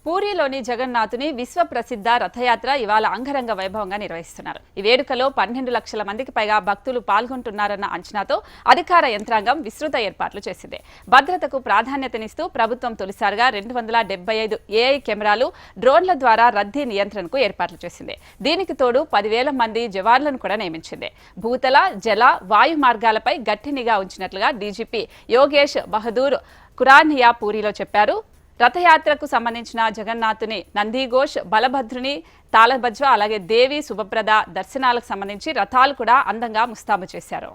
పూరిలోని జగన్నాథుని విశ్వ ప్రసిద్ధ రథయాత్ర ఇవాళ అంగరంగ వైభవంగా నిర్వహిస్తున్నారు. ఈ వేడుకలో 12 లక్షల మందికి పైగా భక్తులు పాల్గొంటున్నారన్న అంచనాతో అధికార యంత్రాంగం విస్తృత ఏర్పాట్లు చేసింది. భద్రతకు ప్రాధాన్యతనిస్తూ ప్రభుత్వం తొలిసారిగా 275 ఏఐ కెమెరాలు, డ్రోన్ల ద్వారా రద్దీ నియంత్రణకు ఏర్పాట్లు చేసింది. దీనికి తోడు 10,000 మంది జవాన్లను కూడా నియమించింది. భూతల, జల, వాయు మార్గాలపై గట్టి నిఘా ఉంచినట్లుగా డీజీపీ యోగేష్ బహదూర్ కురానియా పూరిలో చెప్పారు. రథయాత్రకు సంబంధించిన జగన్నాథుని, నందిఘోష్, బలభద్రుని, తాళభజ్వ, అలాగే దేవి శుభప్రద దర్శనాలకు సంబంధించి రథాలు కూడా అందంగా ముస్తాబు చేశారు.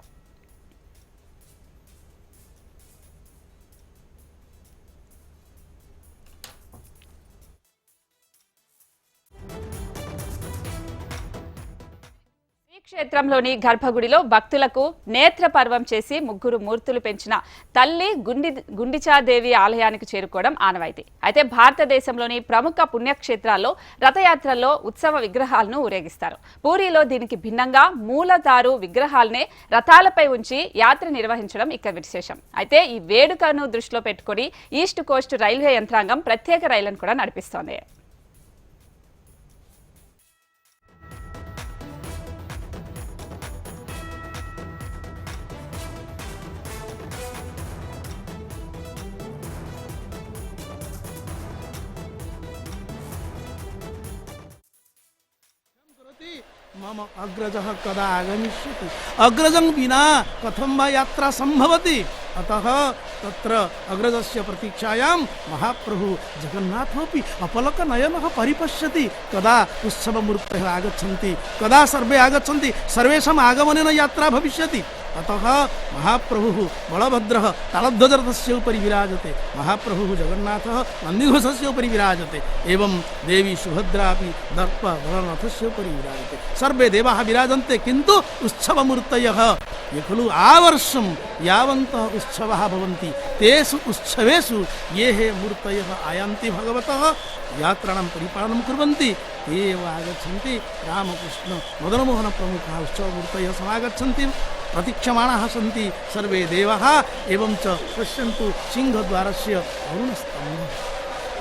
క్షేత్రంలోని గర్భగుడిలో భక్తులకు నేత్ర పర్వం చేసి ముగ్గురు మూర్తులు పెంచిన తల్లి గుండిచాదేవి ఆలయానికి చేరుకోవడం ఆనవాయితీ. అయితే భారతదేశంలోని ప్రముఖ పుణ్యక్షేత్రాల్లో రథయాత్రల్లో ఉత్సవ విగ్రహాలను ఊరేగిస్తారు. పూరిలో దీనికి భిన్నంగా మూలదారు విగ్రహాలనే రథాలపై ఉంచి యాత్ర నిర్వహించడం ఇక్కడ విశేషం. అయితే ఈ వేడుకను దృష్టిలో పెట్టుకుని ఈస్ట్ కోస్ట్ రైల్వే యంత్రాంగం ప్రత్యేక రైళ్లను కూడా నడిపిస్తోంది. मम अग्रजः कदा आगमिष्यति अग्रजं विना कथं वा यात्रा संभवति अतः तत्र अग्रजस्य प्रतीक्षायां महाप्रभु जगन्नाथोऽपि अपलकनयनः परिपश्यति कदा उत्सवमूर्तयः आगच्छन्ति, कदा सर्वे आगच्छन्ति, सर्वेषाम् आगमनेन यात्रा भविष्यति। अतः महाप्रभुः बलभद्रः तालध्वजरथस्य उपरि विराजते, महाप्रभुः जगन्नाथः नन्दिघोषस्य उपरि विराजते, एवं देवी सुभद्रापि दर्पदलरथस्य उपरि विराजते। सर्वे देवाः विराजन्ते, किन्तु उत्सवमूर्तयः ये खलु आवर्षं यावन्तः उत्सवाः भवन्ति तेषु उत्सवेषु ये हे मूर्तयः आयान्ति भगवतः यात्राणां परिपालनं कुर्वन्ति ते एव आगच्छन्ति। रामकृष्ण मदनमोहन प्रमुखाः उत्सवमूर्तयः समागच्छन्ति, प्रतीक्षमाणाः सन्ति सर्वे देवाः। एवं च पश्यन्तु सिंहद्वारस्य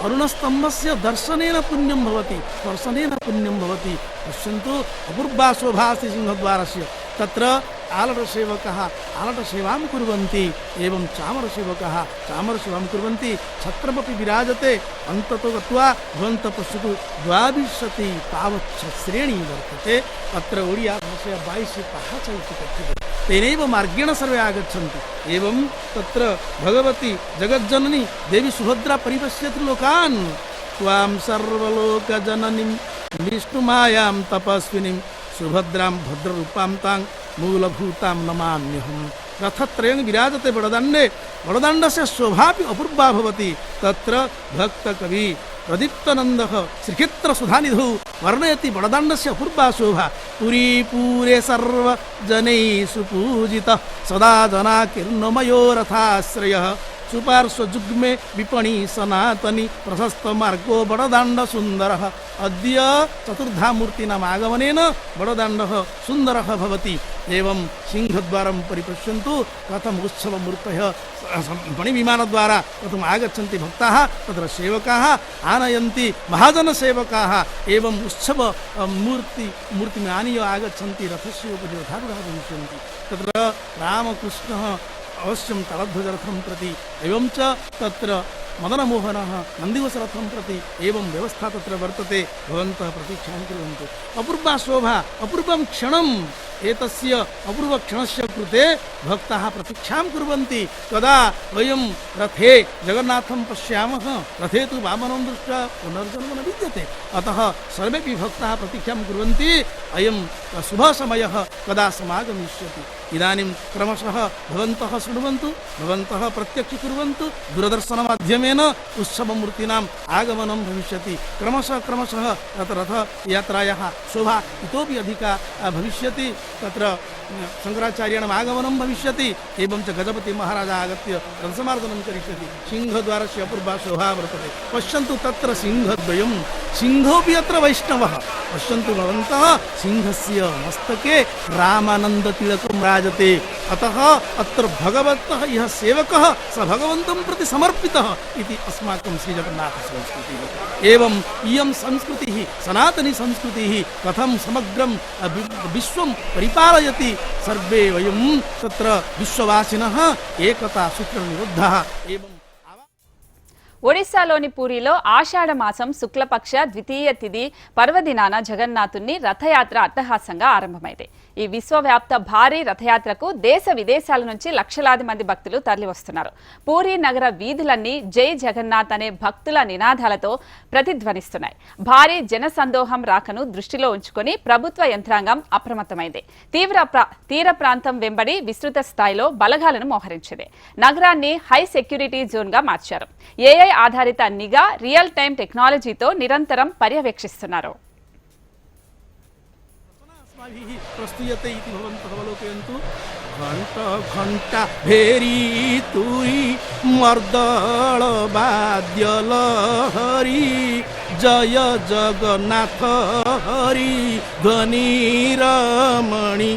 अरुणस्तम्भस्य दर्शनेन पुण्यं भवति, स्पर्शनेन पुण्यं भवति। पश्यन्तु अपूर्वा शोभा अस्ति सिंहद्वारस्य। तत्र आलटसेवकाः आलटसेवां कुर्वन्ति, एवं चामरसेवकाः चामरसेवां कुर्वन्ति। छत्रमपि विराजते। अन्ततो गत्वा भवन्तः पश्यतु 22 तावत् श्रेणी वर्तते। अत्र ओडिया भाषया 22 पाहाच इति कथ्यते। तेनैव मार्गेण सर्वे आगच्छन्ति। एवं तत्र भगवती जगज्जननी देवी सुभद्रा परिपश्यति लोकान्। त्वां सर्वलोकजननीं विष्णुमायां तपस्विनीं सुभद्रां भद्ररूपां तां मूलभूतां नमाम्यहम्। रथत्रयं विराजते बडदण्डे, बडदण्डस्य शोभापि अपूर्वा भवति। तत्र भक्तकवि प्रदीप्तानन्दः श्रीक्षेत्रसुधानिधौ वर्णयति बडदण्डस्य अपूर्वा शोभा। पुरी पूरे सर्वजनैः सुपूजितः सदा जनाकीर्णमयो रथाश्रयः। सुपार्श्वजुग्मे विपणि सनातनी प्रशस्त मार्गो बडदाण्ड सुन्दरः। अद्य चतुर्धा मूर्तीनाम् आगमनेन बडदाण्डः सुन्दरः भवति। एवं सिंहद्वारं परिपश्यन्तु कथम् उत्सवमूर्तयः मणिविमानद्वारा कथम् आगच्छन्ति भक्ताः। तत्र सेवकाः आनयन्ति, महाजनसेवकाः एवं उत्सव मूर्तिम् आनीय आगच्छन्ति, रथस्य उपरि रथारूढाः भविष्यन्ति। तत्र रामकृष्णः अवश्यं तालध्वजरथं प्रति, एवं च तत्र मदनमोहनः नन्दिघोषरथं प्रति एवं व्यवस्था तत्र वर्तते। भवन्तः प्रतीक्षां कुर्वन्तु। अपूर्वा शोभा, अपूर्वं क्षणम्। एतस्य अपूर्वक्षणस्य कृते भक्ताः प्रतीक्षां कुर्वन्ति कदा वयं रथे जगन्नाथं पश्यामः। रथे तु वामनं दृष्ट्वा पुनर्जन्म न विद्यते। अतः सर्वेपि भक्ताः प्रतीक्षां कुर्वन्ति अयं शुभः समयः कदा समागमिष्यति। इदानीं क्रमशः भवन्तः शृण्वन्तु, भवन्तः प्रत्यक्षं कुर्वन्तु। दूरदर्शनमाध्यमेन उत्सवमूर्तीनाम् आगमनं भविष्यति। क्रमशः क्रमशः तत्र रथयात्रायाः शोभा इतोपि अधिका भविष्यति। तत्र शङ्कराचार्याणाम् आगमनं भविष्यति। एवं च गजपति महाराज आगत्य रथसमार्जनं करिष्यति। सिंहद्वारस्य अपूर्वा शोभा वर्तते। पश्यन्तु तत्र सिंहद्वयं, सिंहोऽपि अत्र वैष्णवः। पश्यन्तु भवन्तः सिंहस्य मस्तके रामानन्दतिलकं राजते। अतः अत्र भगवतः यः सेवकः स भगवन्तं प्रति समर्पितः इति अस्माकं श्रीजगन्नाथसंस्कृतिः। एवम् इयं संस्कृतिः सनातनी संस्कृतिः कथं समग्रं विश्वं परिपालयति सर्वे वयं तत्र विश्ववासिनः एकता सूत्रनिबद्धः एवं ఒడిశాలోని పూరిలో ఆషాఢ మాసం శుక్లపక్ష ద్వితీయ తిథి పర్వదినాన జగన్నాథుని రథయాత్ర అట్టహాసంగా ఆరంభమైంది. ఈ విశ్వవ్యాప్త భారీ రథయాత్రకు దేశ విదేశాల నుంచి లక్షలాది మంది భక్తులు తరలివస్తున్నారు. పూరి నగర వీధులన్నీ జై జగన్నాథ్ అనే భక్తుల నినాదాలతో ప్రతిధ్వనిస్తున్నాయి. భారీ జనసందోహం రాకను దృష్టిలో ఉంచుకొని ప్రభుత్వ యంత్రాంగం అప్రమత్తమైంది. తీర ప్రాంతం వెంబడి విస్తృత స్థాయిలో బలగాలను మోహరించింది. నగరాన్ని హై సెక్యూరిటీ జోన్ గా మార్చారు. ఏఐ ఆధారిత నిఘా రియల్ టైం టెక్నాలజీతో నిరంతరం పర్యవేక్షిస్తున్నారు. प्रस्तूयते इति भवन्तः अवलोकयन्तु। घण्टा घण्टा भेरी तुरी मर्दळ वाद्यलहरी जय जगन्नाथ हरि ध्वनि रमणी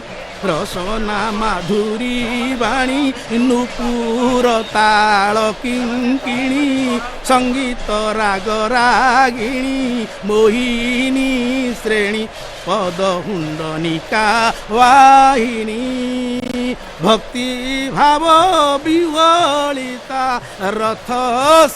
रसना माधुरी वाणी नुपुर ताल किङ्किणी संगीत राग रागिणी मोहिनी श्रेणी पदहुंडनिका वाहिनी भक्ति भाव विवलिता रथ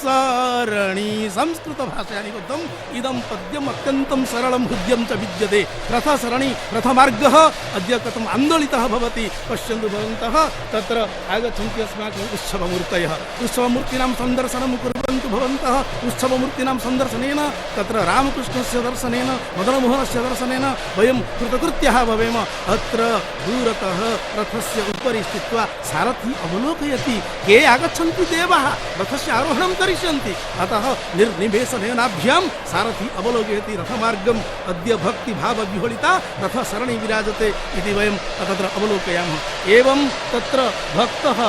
सरणी। संस्कृत भाषया निबद्धम् इदं पद्यम् अत्यन्तं सरलं हृद्यं च विद्यते। रथ सरणी रथमार्गः अद्य कथम् आन्दोलितः भवति पश्यन्तु भवन्तः। तत्र आगच्छन्ति अस्माकम् उत्सवमूर्तयः। उत्सवमूर्तीनां सन्दर्शनं कुर्वन्तु भवन्तः। उत्सवमूर्तीनां सन्दर्शनेन तत्र रामकृष्णस्य दर्शनेन मदनमोहनस्य दर्शनेन वयं कृतकृत्यः भवेम। अत्र दूरतः रथस्य उपरि स्थित्वा सारथी अवलोकयति के आगच्छन्ति देवाः रथस्य आरोहणं करिष्यन्ति। अतः निर्निमेषनयनाभ्यां सारथी अवलोकयति रथमार्गम् अद्य भक्तिभावविह्वलिता रथसरणी विराजते इति वयं तत्र अवलोकयामः। एवं तत्र भक्तः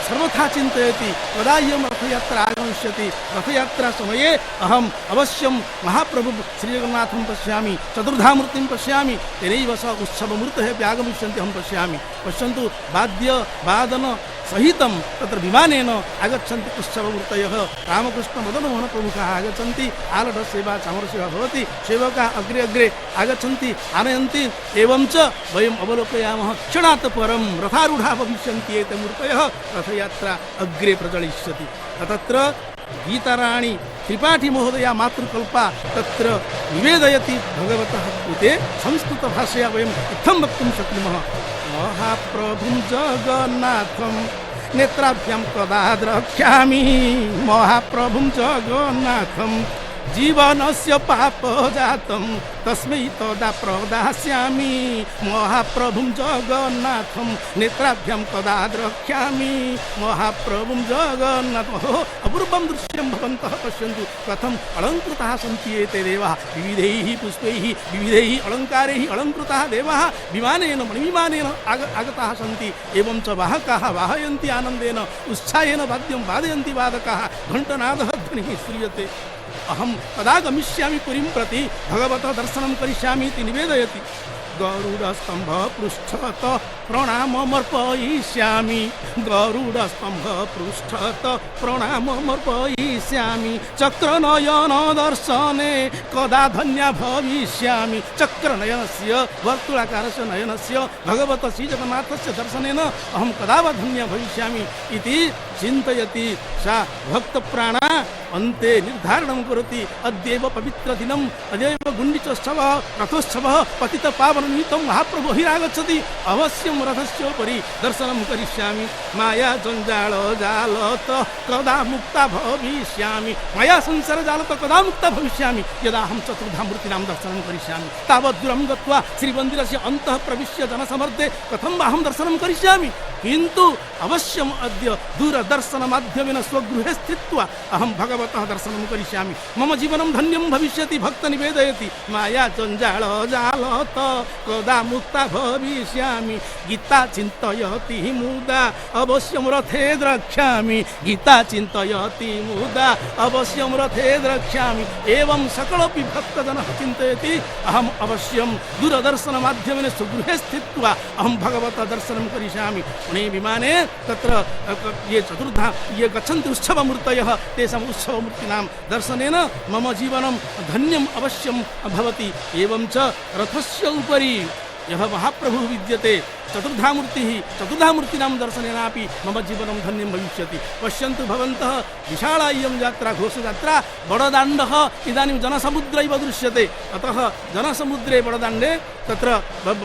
सर्वथा चिन्तयति कदा इयं रथयात्रा आगमिष्यति। रथयात्रा समये अहम् अवश्यं महाप्रभु श्रीजगन्नाथं पश्यामि, चतुर्धामूर्तिं पश्यामि, तेनैव सह उत्सवमूर्तयः अपि आगमिष्यन्ति अहं पश्यामि। पश्यन्तु वाद्य वादन सहितं तत्र विमानेन आगच्छन्ति उत्सवमूर्तयः। रामकृष्ण मदनमोहन प्रमुखाः आगच्छन्ति। आलटसेवा चामरसेवा भवति। सेवकाः अग्रे अग्रे आगच्छन्ति आनयन्ति। एवं च वयम् अवलोकयामः क्षणात् परं रथारूढाः भविष्यन्ति एते मूर्तयः। रथयात्रा अग्रे प्रचलिष्यति। तत्र गीताराणी त्रिपाठी महोदया मातृकल्पा तत्र निवेदयति भगवतः कृते। संस्कृतभाषया वयम् इत्थं वक्तुं शक्नुमः। महाप्रभुं जगन्नाथं नेत्राभ्यां कदा द्रक्ष्यामि। महाप्रभुं जगन्नाथं जीवनस्य पापजातं तस्मै तदा प्रदास्यामि। महाप्रभुं जगन्नाथं नेत्राभ्यां कदा द्रक्ष्यामि। महाप्रभुं जगन्नाथं अपूर्वं दृश्यं भवन्तः पश्यन्तु कथम् अलङ्कृताः सन्ति एते देवाः। विविधैः पुष्पैः विविधैः अलङ्कारैः अलङ्कृताः देवाः विमानेन मणिविमानेन आगताः सन्ति। एवं च वाहकाः वाहयन्ति आनन्देन उत्साहेन वाद्यं वादयन्ति वादकाः। घण्टनादः ध्वनिः श्रूयते। अहं कदा गमिष्यामि पुरीं प्रति भगवतः दर्शनं करिष्यामि इति निवेदयति। गरुडस्तंभ पृष्ठत प्रणाममर्पयिष्यामि। गरुडस्तंभ पृष्ठत प्रणाममर्पयिष्यामि। चक्रनयन दर्शने कदा धन्या भविष्यामि। चक्रनयनस्य वर्तुलाकारस्य नयनस्य भगवतः श्रीजगन्नाथस्य दर्शनेन अहं कदा वा धन्या भविष्यामि इति चिन्तयति सा भक्तप्राणा। अन्ते निर्धारणं करोति अद्यैव पवित्रदिनम् अद्यैव गुण्डिचोत्सवः रथोत्सवः पतितपावननिमित्तं महाप्रभुः हिरागच्छति। अवश्यं रथस्योपरि दर्शनं करिष्यामि। माया जञ्जालजालत कदा मुक्ता भविष्यामि। माया संसारजालत कदा मुक्ता भविष्यामि यदा अहं चतुर्धामूर्तीनां दर्शनं करिष्यामि। तावद्दूरं गत्वा श्रीमन्दिरस्य अन्तः प्रविश्य जनसमर्दे कथं वा अहं दर्शनं करिष्यामि। किन्तु अवश्यम् अद्य दूरदर्शनमाध्यमेन स्वगृहे स्थित्वा अहं भगवतः दर्शनं करिष्यामि। मम जीवनं धन्यं भविष्यति। भक्त निवेदयति माया जञ्जालजालत कदा मुक्ता भविष्यामि गीता चिन्तयति मुदा अवश्यं रथे द्रक्ष्यामि गीता चिन्तयति मुदा अवश्यं रथे द्रक्ष्यामि एवं सकलपि भक्तजनः चिन्तयति अहम् अवश्यं दूरदर्शनमाध्यमेन स्वगृहे स्थित्वा अहं भगवतः दर्शनं करिष्यामि पुणे विमाने तत्र ये चतुर्धा ये गच्छन्ति उत्सवमूर्तयः तेषाम् उत्सवमूर्तीनां दर्शनेन मम जीवनं धन्यम् अवश्यं भवति एवं च रथस्य उपरि यः महाप्रभुः विद्यते चतुर्धा मूर्तीनां दर्शनेनापि मम जीवनं धन्यं भविष्यति पश्यन्तु भवन्तः विशाला इयं यात्रा घोषयात्रा बडदाण्डः इदानीं जनसमुद्रैव दृश्यते अतः जनसमुद्रे बडदाण्डे तत्र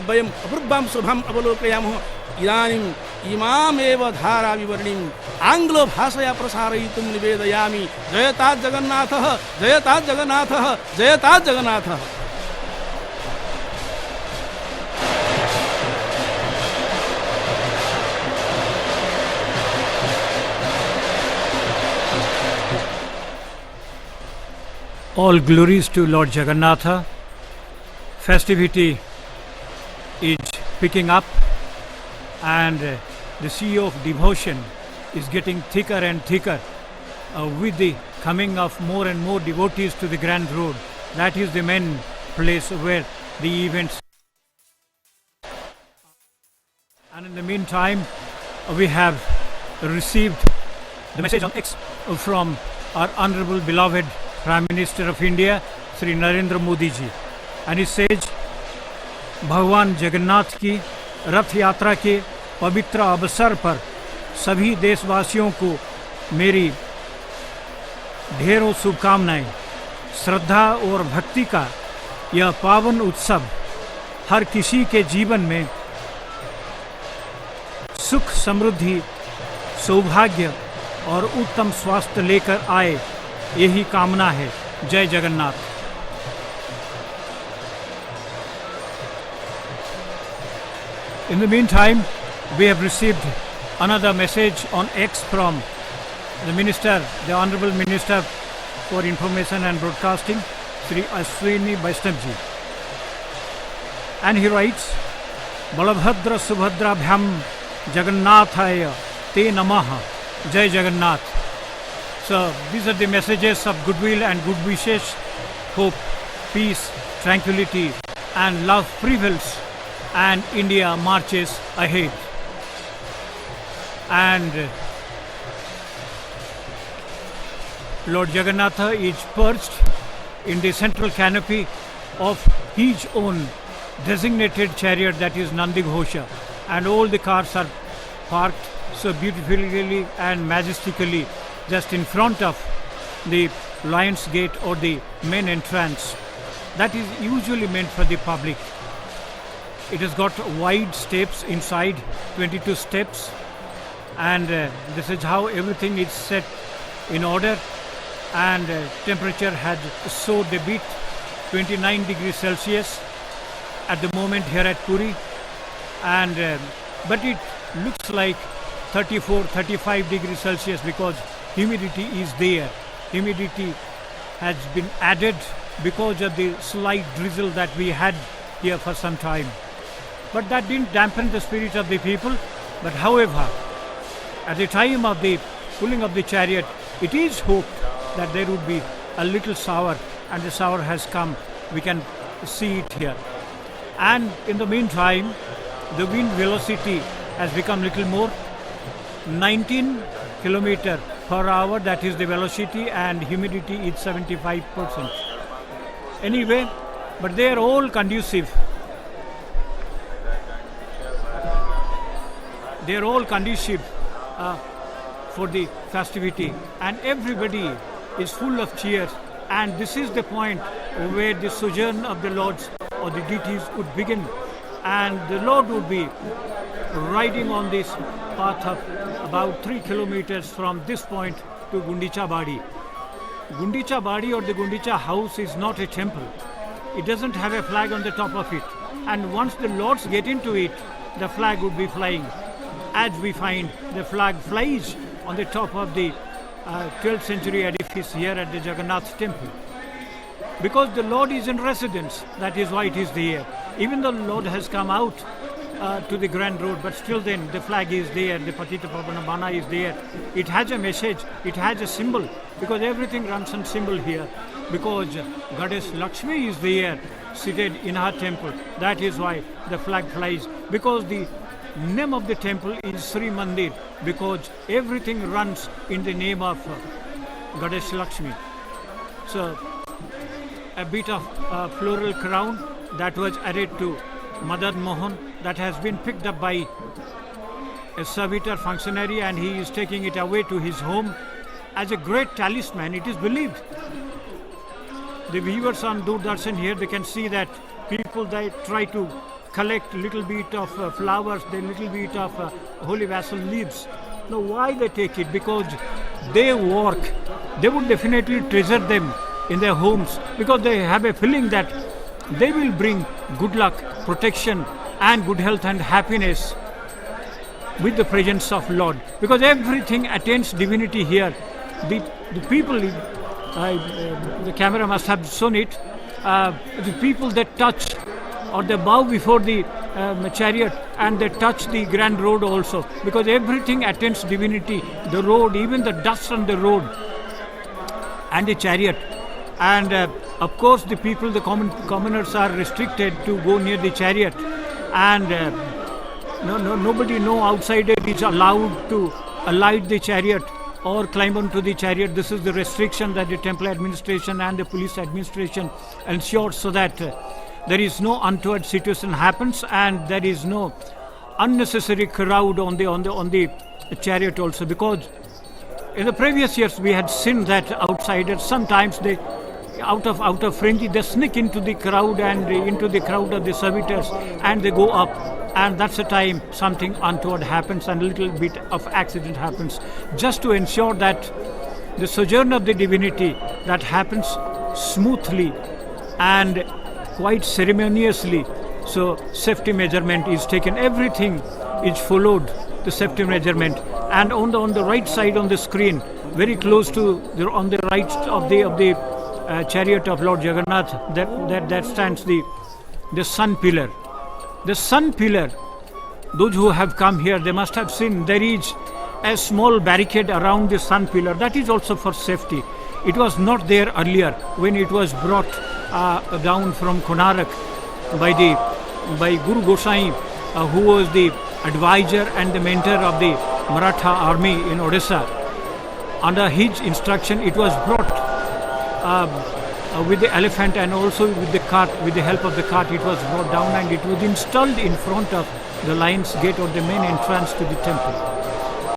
वयम् अपूर्वां शोभाम् अवलोकयामः इदानीम् इमामेव धाराविवर्णीम् आङ्ग्लभाषया प्रसारयितुं निवेदयामि जयतात् जगन्नाथः जयतात् जगन्नाथः जयतात् जगन्नाथः All glories to Lord Jagannatha. Festivity is picking up and the sea of devotion is getting thicker and thicker with the coming of more and more devotees to the Grand Road. That is the main place where the events. And in the meantime, we have received the message on X from our honorable beloved Prime Minister of India, Sri Narendra Modi ji, and he says, भगवान जगन्नाथ की रथ यात्रा के पवित्र अवसर पर सभी देशवासियों को मेरी ढेरों शुभकामनाएं। श्रद्धा और भक्ति का यह पावन उत्सव हर किसी के जीवन में सुख समृद्धि सौभाग्य और उत्तम स्वास्थ्य लेकर आए, यही कामना है। जय Jagannath. In the meantime, we have received another message on X from the Minister, the Honorable Minister for Information and Broadcasting, Sri Ashwini Vaishnav ji. And he writes, Balabhadra Subhadra Bhyam Jagannathaya Te Namaha. Jai Jagannath. So these are the messages of goodwill and good wishes, hope, peace, tranquility and love prevails and India marches ahead. And Lord Jagannatha is perched in the central canopy of his own designated chariot, that is Nandi Ghosha, and all the cars are parked so beautifully and majestically just in front of the Lions Gate or the main entrance that is usually meant for the public. It has got wide steps inside, 22 steps, and this is how everything is set in order. And temperature had soared a bit, 29 degrees Celsius at the moment here at Puri, and but it looks like 34-35 degrees Celsius because humidity is there. Humidity has been added because of the slight drizzle that we had here for some time. But that didn't dampen the spirit of the people. But however, at the time of the pulling of the chariot, it is hoped that there would be a little shower, and the shower has come. We can see it here. And in the meantime, the wind velocity has become little more, 19 kilometer per hour, that is the velocity, and humidity is 75%. Anyway, but they are all conducive. They are all conducive for the festivity, and everybody is full of cheers. And this is the point where the sojourn of the Lords or the deities would begin, and the Lord would be riding on this path of about 3 kilometers from this point to Gundicha Badi. Gundicha Badi or the Gundicha house is not a temple. It doesn't have a flag on the top of it, and once the Lords get into it, the flag would be flying. As we find, the flag flies on the top of the 12th century edifice here at the Jagannath temple. because the Lord is in residence. That is why it is there. Even though the Lord has come out to the Grand Road, but still then the flag is there, the Patita Pavana Bana is there. It has a message, it has a symbol, because everything runs on symbol here. Because Goddess Lakshmi is there, seated in her temple. That is why the flag flies. Because the name of the temple is Sri Mandir, because everything runs in the name of Goddess Lakshmi. So a bit of floral crown that was added to Madan Mohan, that has been picked up by a servitor functionary, and he is taking it away to his home as a great talisman. It is believed. The viewers on Doordarshan here, they can see that people, they try to collect little bit of flowers, the little bit of holy vessel leaves. Now why they take it? Because they work. They would definitely treasure them in their homes, because they have a feeling that they will bring good luck, protection and good health and happiness with the presence of Lord. Because everything attains divinity here. The people, the camera must have shown it, the people that touch or they bow before the chariot, and they touch the Grand Road also, because everything attains divinity. The road, even the dust on the road and the chariot. And of course the people, the commoners are restricted to go near the chariot, and nobody, no outsider is allowed to alight the chariot or climb onto the chariot. This is the restriction that the temple administration and the police administration ensures, so that there is no untoward situation happens, and there is no unnecessary crowd on the chariot also. Because in the previous years we had seen that outsiders sometimes they out of frenzy they sneak into the crowd and into the crowd of the servitors, and they go up, and that's the time something untoward happens and a little bit of accident happens. Just to ensure that the sojourn of the divinity that happens smoothly and quite ceremoniously, so safety measurement is taken, everything is followed, the safety measurement. And on the right side on the screen, very close to on the right of the chariot of Lord Jagannath, that stands the sun pillar. The sun pillar, those who have come here, they must have seen there is a small barricade around the sun pillar. That is also for safety. It was not there earlier when it was brought down from Konark by Guru Gosai, who was the advisor and the mentor of the Maratha army in Odisha. Under his instruction, it was brought with the elephant, and also with the cart, with the help of the cart, it was brought down, and it was installed in front of the lion's gate or the main entrance to the temple.